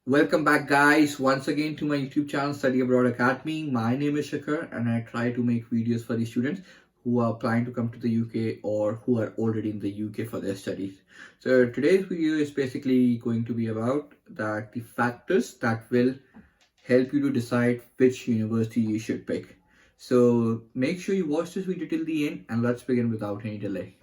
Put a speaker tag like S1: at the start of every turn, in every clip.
S1: Welcome back, guys, once again to my YouTube channel Study Abroad Academy. My name is Shikhar and I try to make videos for the students who are planning to come to the UK or who are already in the UK for their studies. So today's video is basically going to be about the factors that will help you to decide which university you should pick. So make sure you watch this video till the end and let's begin without any delay.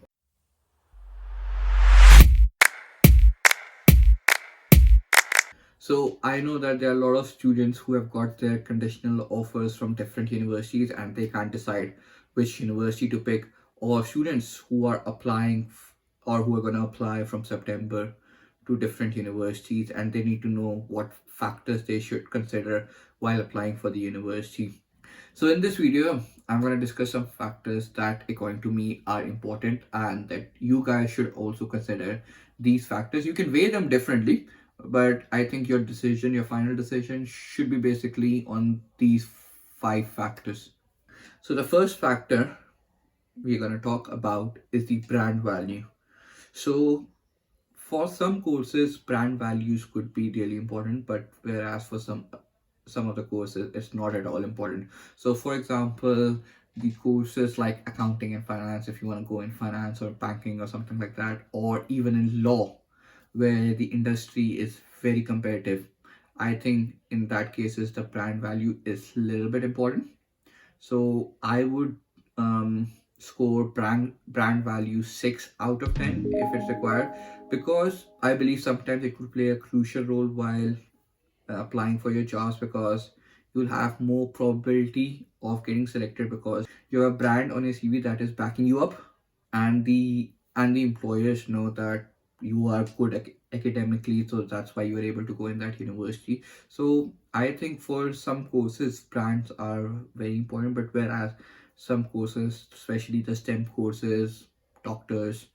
S1: So I know that there are a lot of students who have got their conditional offers from different universities and they can't decide which university to pick, or students who are applying or who are going to apply from September to different universities and they need to know what factors they should consider while applying for the university. So in this video, I'm going to discuss some factors that according to me are important and that you guys should also consider these factors. You can weigh them differently, but I think your decision, your final decision should be basically on these 5 factors. So the first factor we're going to talk about is the brand value. So for some courses, brand values could be really important, but whereas for some of the courses it's not at all important. So for example, the courses like accounting and finance, if you want to go in finance or banking or something like that, or even in law where the industry is very competitive, I think in that cases the brand value is a little bit important. So I would score brand value 6 out of 10 if it's required, because I believe sometimes it could play a crucial role while applying for your jobs, because you'll have more probability of getting selected because you have a brand on your CV that is backing you up, and the employers know that you are good academically, so that's why you are able to go in that university. So I think for some courses brands are very important, but whereas some courses, especially the STEM courses, doctors,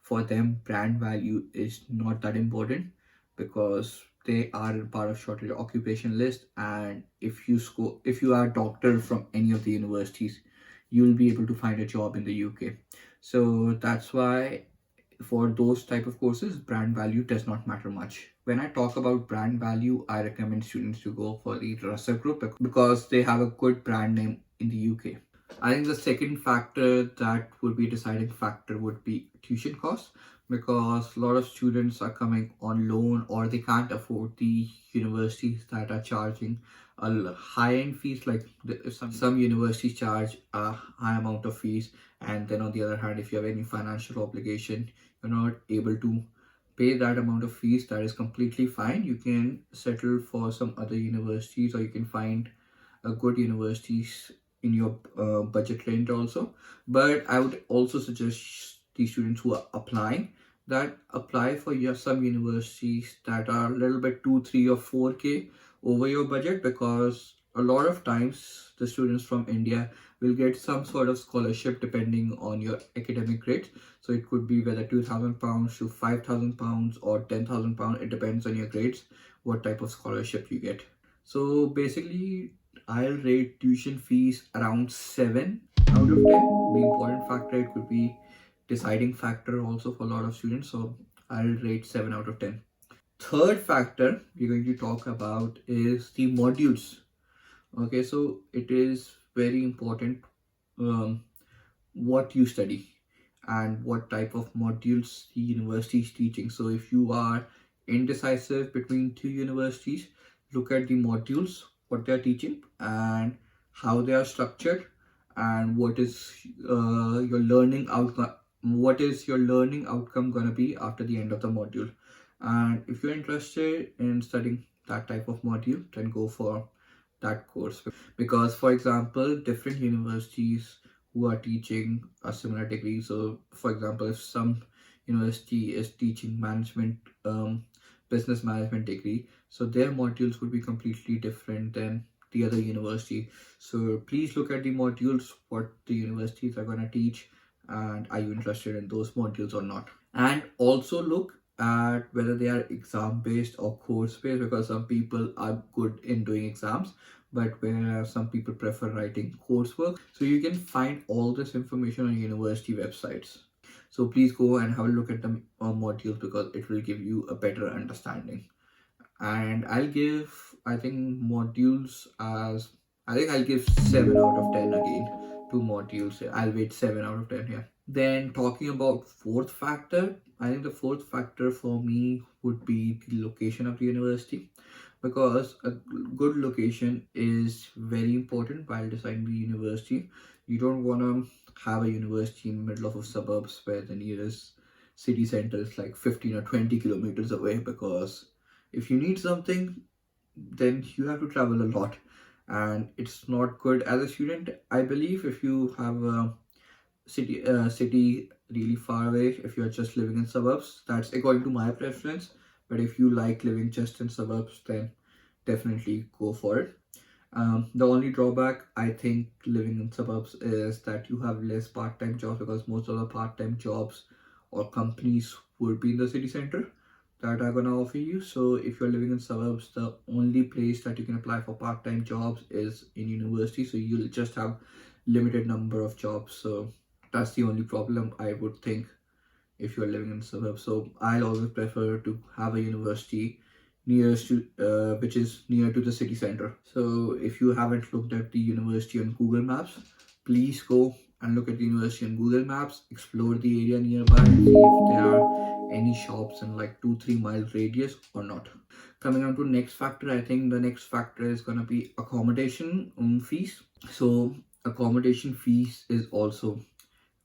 S1: for them brand value is not that important because they are part of shortage occupation list, and if you are a doctor from any of the universities, you'll be able to find a job in the UK. So that's why for those type of courses brand value does not matter much. When I talk about brand value, I recommend students to go for the Russell Group because they have a good brand name in the UK. I think the second factor that would be a deciding factor would be tuition costs, because a lot of students are coming on loan or they can't afford the universities that are charging a high-end fees. Like some universities charge a high amount of fees, and then on the other hand, if you have any financial obligation, you're not able to pay that amount of fees. That is completely fine. You can settle for some other universities, or you can find a good universities in your budget range also. But I would also suggest the students who are applying that apply for some universities that are a little bit 2 3 or 4k over your budget, because a lot of times the students from India will get some sort of scholarship depending on your academic grades. So it could be whether £2,000 to £5,000 or £10,000. It depends on your grades what type of scholarship you get. So basically I'll rate tuition fees around 7 out of 10. The important factor, it could be deciding factor also for a lot of students. So I'll rate 7 out of 10. Third factor we're going to talk about is the modules. Okay, so it is very important what you study and what type of modules the university is teaching. So if you are indecisive between 2 universities, look at the modules, what they are teaching and how they are structured, and what is your learning outcome, going to be after the end of the module. And if you're interested in studying that type of module, then go for that course, because for example different universities who are teaching a similar degree. So for example, if some university is teaching management, business management degree, so their modules would be completely different than the other university. So please look at the modules, what the universities are going to teach, and are you interested in those modules or not. And also look at whether they are exam based or course based, because some people are good in doing exams, but whereas some people prefer writing coursework. So you can find all this information on university websites. So please go and have a look at the modules, because it will give you a better understanding. and I'll give, I think, modules as, I think I'll give 7 out of 10 again to modules. I'll wait 7 out of 10 here. Then talking about fourth factor, I think the fourth factor for me would be the location of the university, because a good location is very important while deciding the university. You don't want to have a university in the middle of a suburbs where the nearest city center is like 15 or 20 kilometers away, because if you need something, then you have to travel a lot, and it's not good as a student. I believe if you have a city really far away, if you're just living in suburbs, that's according to my preference. But if you like living just in suburbs, then definitely go for it. The only drawback I think living in suburbs is that you have less part-time jobs, because most of the part-time jobs or companies would be in the city center that are gonna offer you. So if you're living in suburbs, the only place that you can apply for part-time jobs is in university. So you'll just have limited number of jobs. So that's the only problem I would think if you're living in suburbs. So I'll always prefer to have a university nearest to which is near to the city center. So if you haven't looked at the university on Google Maps, please go and look at the university on Google Maps, explore the area nearby, and see if there are any shops in like 2-3 mile radius or not. Coming on to next factor, I think the next factor is gonna be accommodation fees. So accommodation fees is also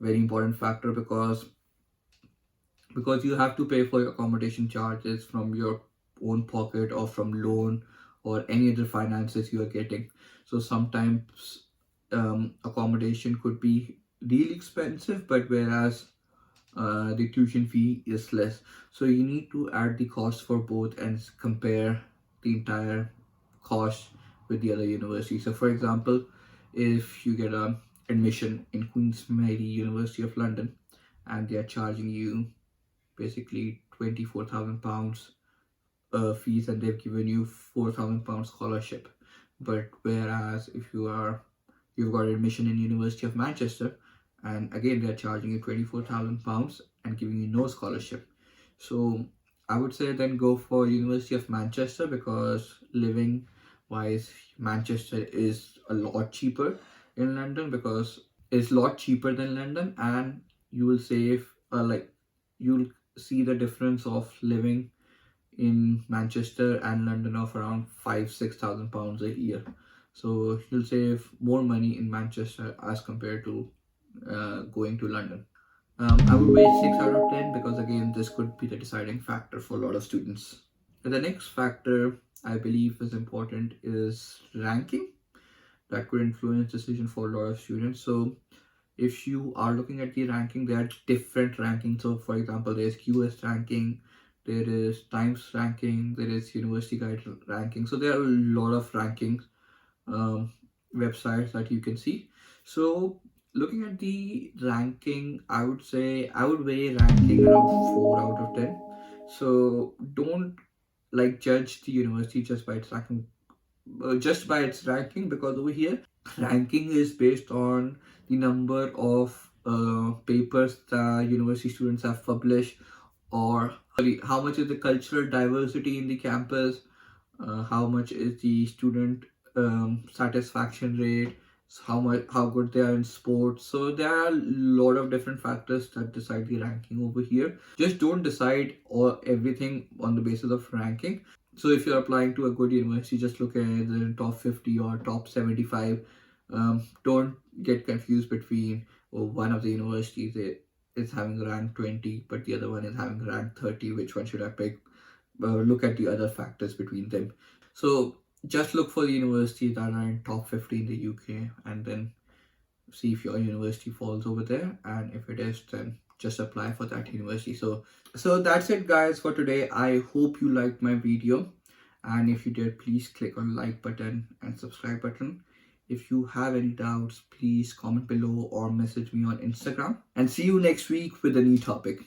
S1: very important factor, because you have to pay for your accommodation charges from your own pocket or from loan or any other finances you are getting. So sometimes accommodation could be really expensive, but whereas the tuition fee is less. So you need to add the cost for both and compare the entire cost with the other university. So for example, if you get a admission in Queen's Mary University of London and they are charging you basically £24,000 fees, and they've given you £4,000 scholarship. But whereas if you've got admission in University of Manchester, and again they're charging you £24,000 and giving you no scholarship. So I would say then go for University of Manchester, because living wise Manchester is a lot cheaper in London, because it's a lot cheaper than London, and you will save you'll see the difference of living in Manchester and London of around 5,000-6,000 pounds a year. So you'll save more money in Manchester as compared to going to London. I would rate 6 out of 10, because again this could be the deciding factor for a lot of students. And the next factor I believe is important is ranking. That could influence decision for a lot of students. So if you are looking at the ranking, there are different rankings. So for example, there's QS ranking, there is Times ranking, there is University Guide ranking. So there are a lot of rankings websites that you can see. So looking at the ranking, I would say I would weigh ranking around 4 out of 10. So don't judge the university just by its ranking, because over here ranking is based on the number of papers the university students have published, or how much is the cultural diversity in the campus, how much is the student satisfaction rate, how good they are in sports. So there are a lot of different factors that decide the ranking over here. Just don't decide or everything on the basis of ranking. So if you're applying to a good university, just look at the top 50 or top 75. Don't get confused between one of the universities is having rank 20, but the other one is having rank 30. Which one should I pick? Look at the other factors between them. So just look for the universities that are in top 50 in the UK, and then see if your university falls over there, and if it is, then just apply for that university. So that's it guys for today. I hope you liked my video, and if you did, please click on like button and subscribe button. If you have any doubts, please comment below or message me on Instagram, and see you next week with a new topic.